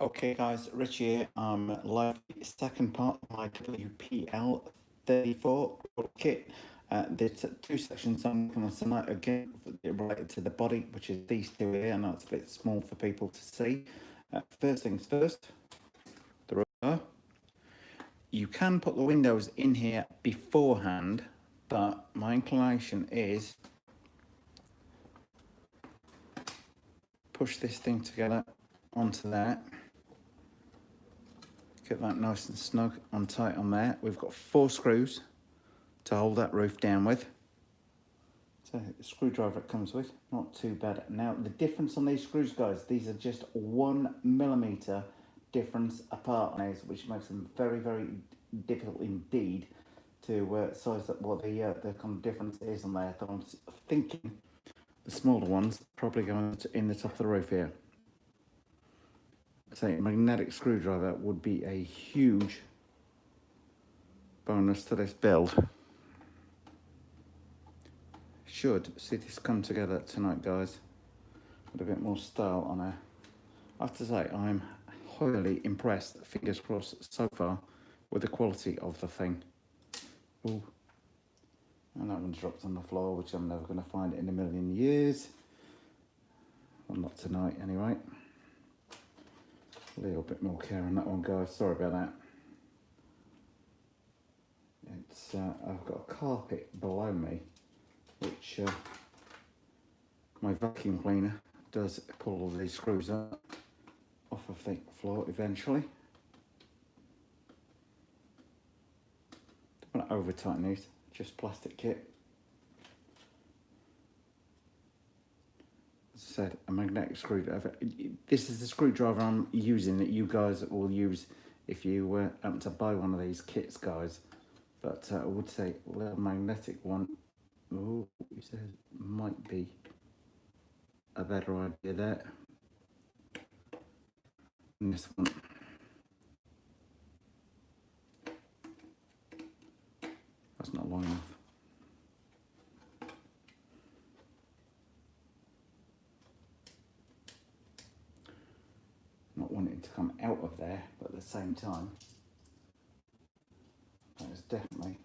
Okay guys, Rich here. Live second part of my WPL34 kit. There's two sections I'm working on tonight, again related to the body, which is these two here. I know it's a bit small for people to see. First things first, the rotor. You can put the windows in here beforehand, but my inclination is push this thing together onto that. Get that nice and snug and tight on there. We've got 4 screws to hold that roof down with. So the screwdriver it comes with, not too bad. Now the difference on these screws, guys, these are just 1mm difference apart on these, which makes them very, very difficult indeed to size up what the kind of difference is on there. So I'm thinking the smaller ones probably going in the top of the roof here. So a magnetic screwdriver would be a huge bonus to this build. Should see this come together tonight, guys, with a bit more style on there. I have to say I'm highly impressed, fingers crossed, so far with the quality of the thing. Ooh. And that one's dropped on the floor, which I'm never going to find in a million years. Well, not tonight anyway. A little bit more care on that one, guys. Sorry about that. It's I've got a carpet below me, which my vacuum cleaner does pull all these screws up off of the floor eventually. Don't want to over tighten these, just plastic kit. As I said, a magnetic screwdriver. This is the screwdriver I'm using that you guys will use if you happen to buy one of these kits, guys. But I would say a little magnetic one, oh, he says might be a better idea there than this one. That's not long enough. Not wanting to come out of there, but at the same time, that is definitely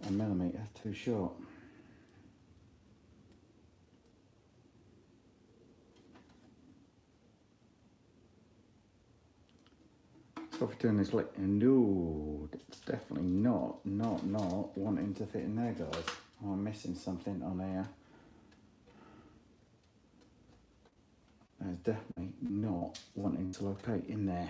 a millimetre too short. So if we're doing this like, no, it's definitely not wanting to fit in there, guys. Oh, I'm missing something on there. That's definitely not wanting to locate in there.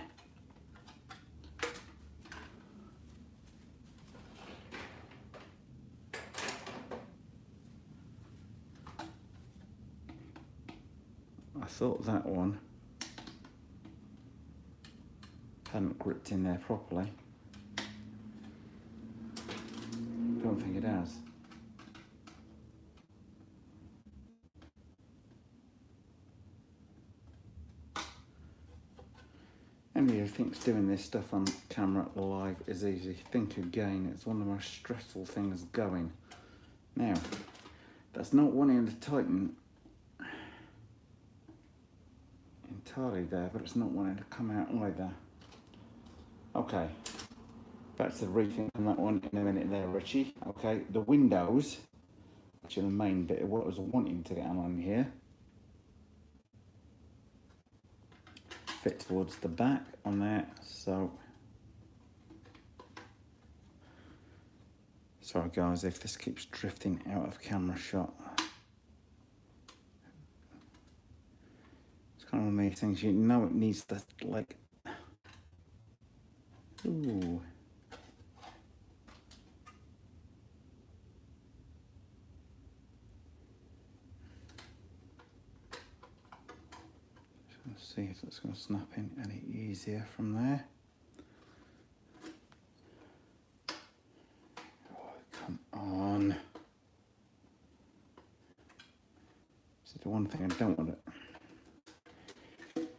I thought that one hadn't gripped in there properly. Don't think it has. Anybody who thinks doing this stuff on camera live is easy, think again. It's one of the most stressful things going. Now, that's not wanting to tighten entirely there, but it's not wanting to come out either. Okay, back to the rethink on that one in a minute there, Richie. Okay, the windows, which are the main bit of what I was wanting to get on here, fit towards the back on there, so sorry guys if this keeps drifting out of camera shot. It's kind of one of these things, you know, it needs to, like, ooh. Let's see if it's going to snap in any easier from there. Oh, come on. This is the one thing I don't want it.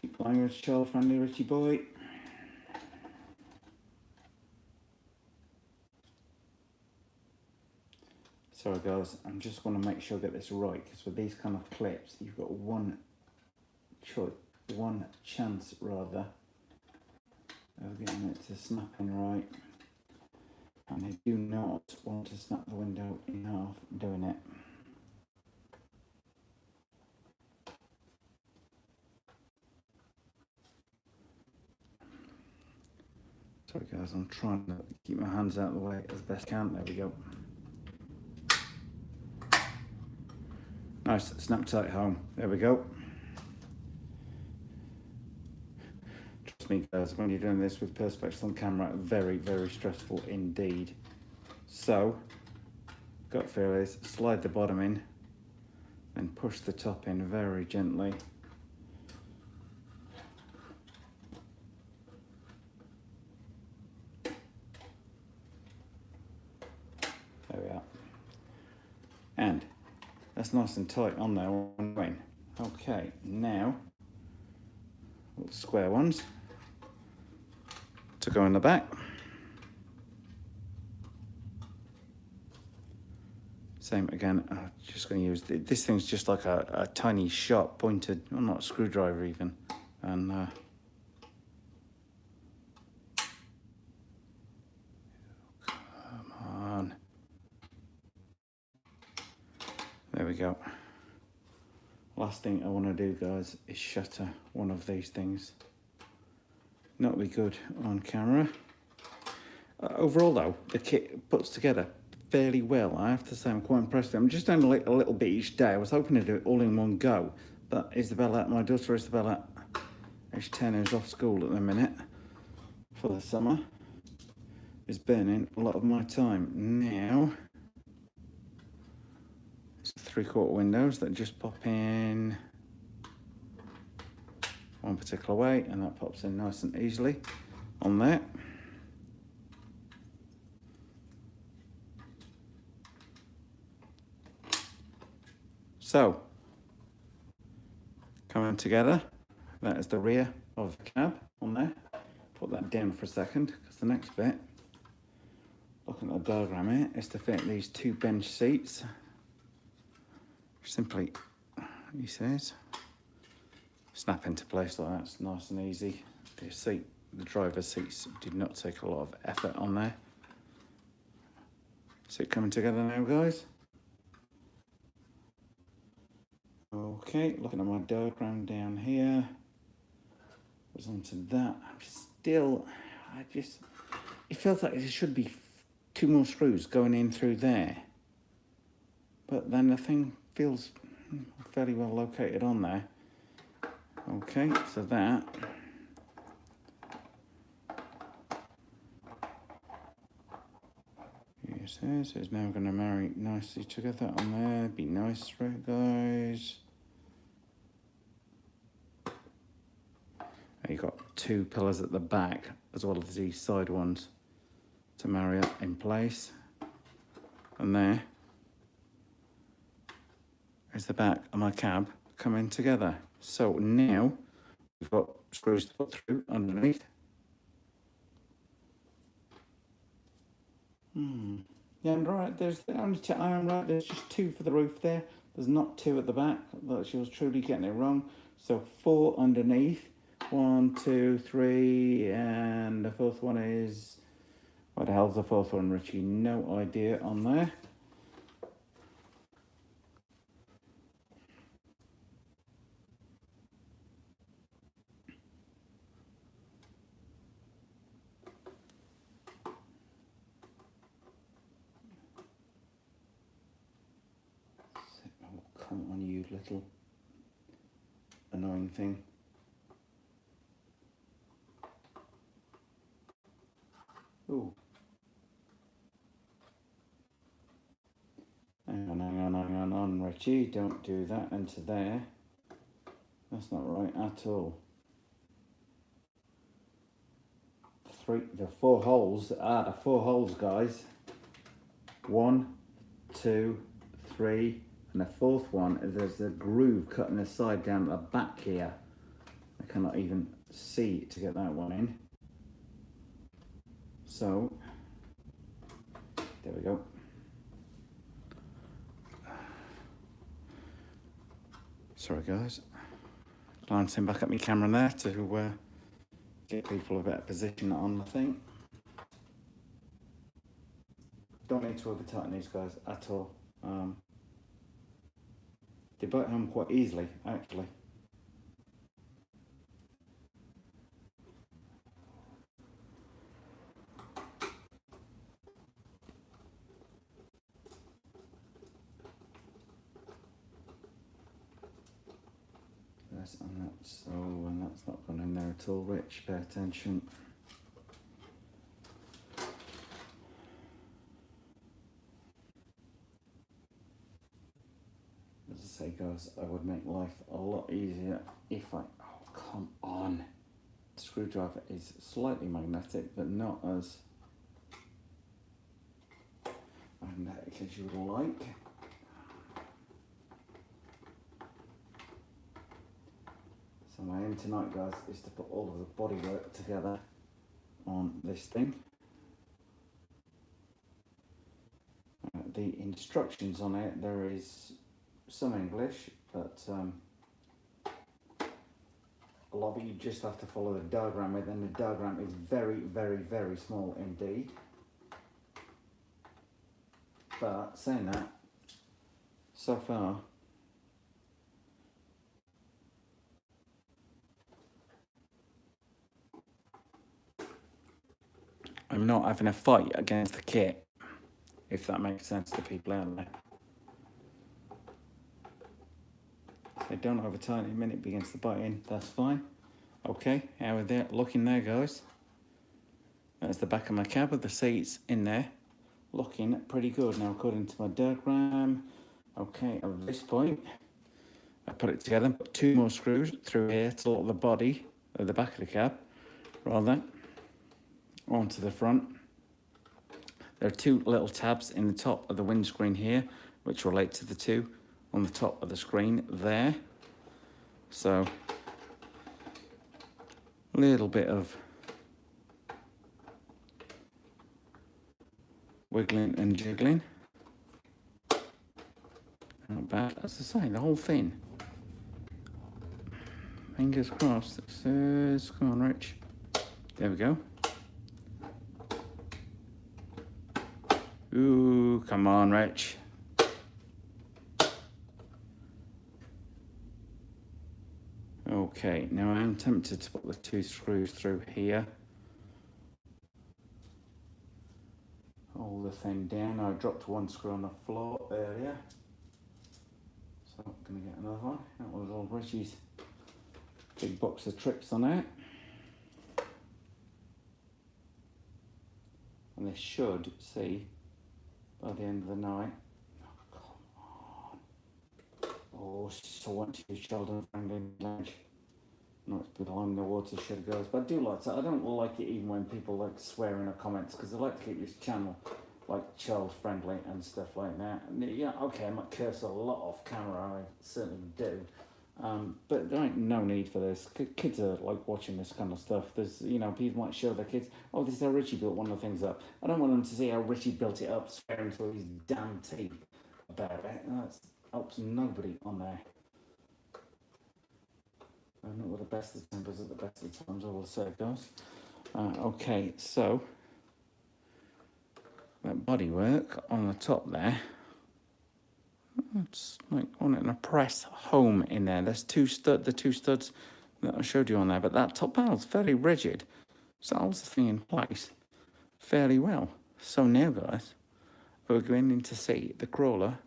Keep language child friendly, Richie boy. Sorry guys, I'm just going to make sure I get this right, because with these kind of clips, you've got one choice. one chance rather of getting it to snap in right. And I do not want to snap the window in half doing it. Sorry guys, I'm trying to keep my hands out of the way as best I can. There we go. Nice, snap tight home. There we go. Trust me guys, when you're doing this with Perspex on camera, very, very stressful indeed. So, gut feel is slide the bottom in and push the top in very gently. There we are. And that's nice and tight on there on the wing. Okay, now little square ones to go in the back. Same again, I'm just going to use, this thing's just like a tiny sharp pointed, well not a screwdriver even, and come on. There we go. Last thing I want to do guys is shutter one of these things. Not be good on camera. Overall though, the kit puts together fairly well. I have to say I'm quite impressed. I'm just doing a little bit each day. I was hoping to do it all in one go, but Isabella, my daughter Isabella, age 10, who's off school at the minute for the summer, is burning a lot of my time. Now, it's 3/4 windows that just pop in one particular way, and that pops in nice and easily on there. So, coming together, that is the rear of the cab on there. Put that down for a second, because the next bit, looking at the diagram here, is to fit these two bench seats. Simply, he says, snap into place like that. It's nice and easy. The driver's seats did not take a lot of effort on there. See it coming together now, guys? Okay, looking at my diagram down here, goes onto that. It feels like there should be 2 more screws going in through there. But then the thing feels fairly well located on there. Okay, so that. Yes, it's now going to marry nicely together on there. Be nice for it, guys. You've got 2 pillars at the back as well as these side ones to marry up in place. And there is the back of my cab coming together. So now we've got screws to put through underneath. Yeah, I'm right. There's just 2 for the roof there. There's not 2 at the back. She was truly getting it wrong. So 4 underneath. 1, 2, 3, and the 4th one is, what the hell's the 4th one, Richie? No idea on there. Oh, come on, you little annoying thing. Ooh. Hang on, Richie. Don't do that into there. That's not right at all. The 4 holes. The 4 holes, guys. 1, 2, 3, and the 4th one, there's a groove cutting the side down at the back here. I cannot even see to get that one in. So, there we go. Sorry guys, glancing back at my camera there to get people a better position on the thing. Don't need to over tighten these guys at all. They bolt home quite easily, actually. And that's not gone in there at all, Rich. Pay attention. As I say, guys, I would make life a lot easier if I... Oh, come on. The screwdriver is slightly magnetic, but not as magnetic as you would like. So my aim tonight, guys, is to put all of the bodywork together on this thing. The instructions on it, there is some English, but a lot of it you just have to follow the diagram with, and the diagram is very, very, very small indeed. But saying that, so far, I'm not having a fight against the kit, if that makes sense to people out there. So don't over tighten it. A minute begins to bite in, that's fine. Okay, how are they looking there, guys? That's the back of my cab with the seats in there, looking pretty good. Now, according to my diagram, okay, at this point, I put it together, put 2 more screws through here to lock the body at the back of the cab, rather, onto the front. There are 2 little tabs in the top of the windscreen here, which relate to the 2 on the top of the screen there. So, a little bit of wiggling and jiggling. Not bad. As I say, the whole thing. Fingers crossed. It says, come on, Rich. There we go. Ooh, come on, Rich. Okay, now I am tempted to put the 2 screws through here. Hold the thing down. I dropped 1 screw on the floor earlier, so I'm going to get another one. That was all Richie's big box of tricks on it. And this should see by the end of the night. Oh, come on. Oh, so much children friendly lunch. Not to put on the watershed, girls, but I do like that. I don't like it even when people like swear in the comments, because I like to keep this channel like child friendly and stuff like that. And, yeah, okay, I might curse a lot off camera, I certainly do. But there ain't no need for this. Kids are like watching this kind of stuff. There's, you know, people might show their kids, oh, this is how Richie built one of the things up. I don't want them to see how Richie built it up, swearing through his damn teeth about it. That helps nobody on there. I'm not with the best of tempers at the best of times, I will say, guys. Okay, so that bodywork on the top there, it's like wanting to press home in there. There's the two studs that I showed you on there, but that top panel's very rigid, so that holds the thing in place fairly well. So now, guys, we're going in to see the crawler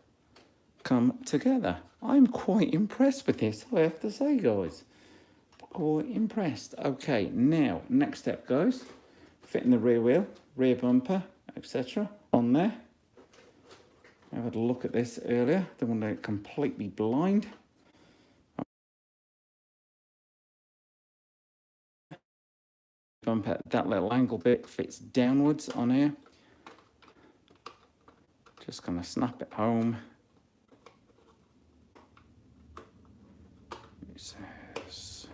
come together. I'm quite impressed with this, I have to say, guys. Quite impressed. Okay, now, next step, guys. Fitting the rear wheel, rear bumper, etc. on there. I had a look at this earlier. Don't want to get completely blind. Bumper, that little angle bit fits downwards on here. Just gonna snap it home. It says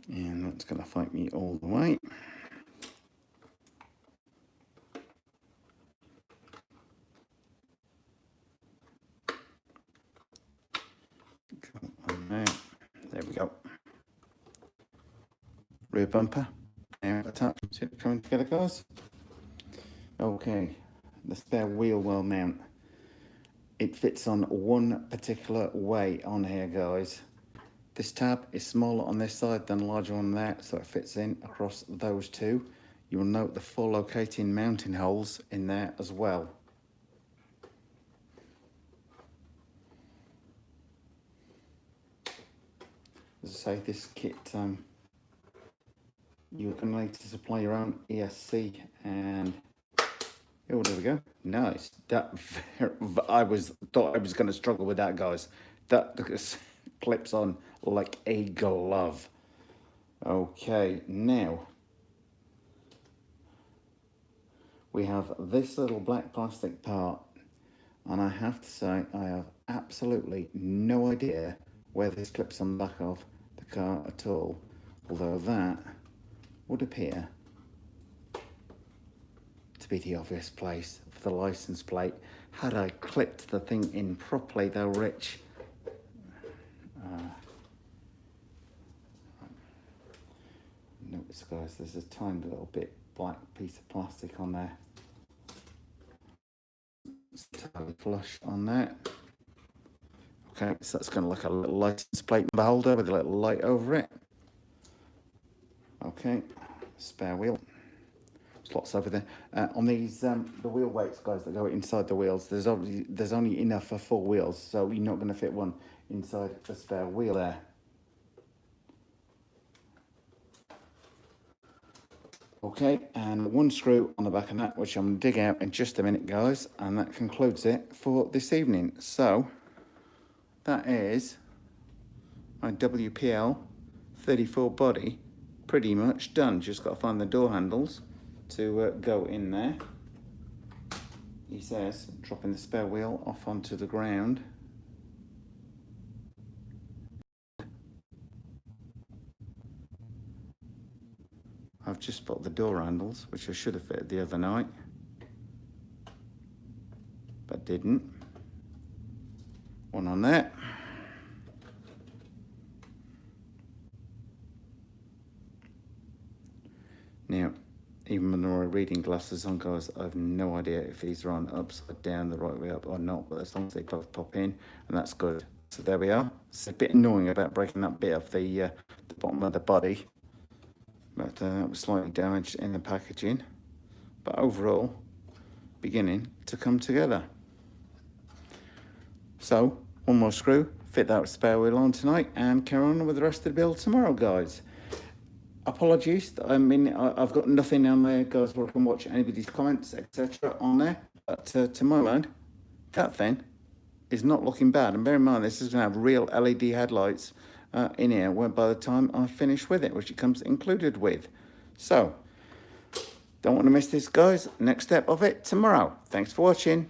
And that's going to fight me all the way. There we go. Rear bumper. Now attachment to coming together, guys. Okay, the spare wheel well mount. It fits on one particular way on here, guys. This tab is smaller on this side than larger on that, so it fits in across those two. You will note the 4 locating mounting holes in there as well. As I say, this kit, you're going to need to supply your own ESC, and oh, there we go. Nice. That thought I was going to struggle with that, guys. That clips on like a glove. Okay, now we have this little black plastic part, and I have to say I have absolutely no idea where this clips on the back of the car at all, although that would appear to be the obvious place for the license plate. Had I clipped the thing in properly though, Rich, notice, guys, there's a tiny little bit black piece of plastic on there. It's totally flush on that. Okay, so that's going to look a little license plate holder with a little light over it. Okay, spare wheel. Slots over there. On these, the wheel weights, guys, that go inside the wheels, there's only enough for 4 wheels, so you're not going to fit one inside the spare wheel there. Okay, and 1 screw on the back of that, which I'm going to dig out in just a minute, guys, and that concludes it for this evening. So that is my WPL34 body pretty much done. Just got to find the door handles to go in there. He says dropping the spare wheel off onto the ground. I've just bought the door handles, which I should have fitted the other night, but didn't. One on there. Now, even with my reading glasses on, guys, I have no idea if these are on upside down, the right way up or not, but as long as they both pop in, and that's good. So there we are. It's a bit annoying about breaking that bit of the bottom of the body, but that was slightly damaged in the packaging, but overall beginning to come together. So 1 more screw, fit that spare wheel on tonight, and carry on with the rest of the build tomorrow, guys. Apologies, I mean, I've got nothing on there, guys, where I can watch anybody's comments, etc. on there, but to my mind, that thing is not looking bad. And bear in mind, this is going to have real LED headlights in here by the time I finish with it, which it comes included with. So, don't want to miss this, guys. Next step of it tomorrow. Thanks for watching.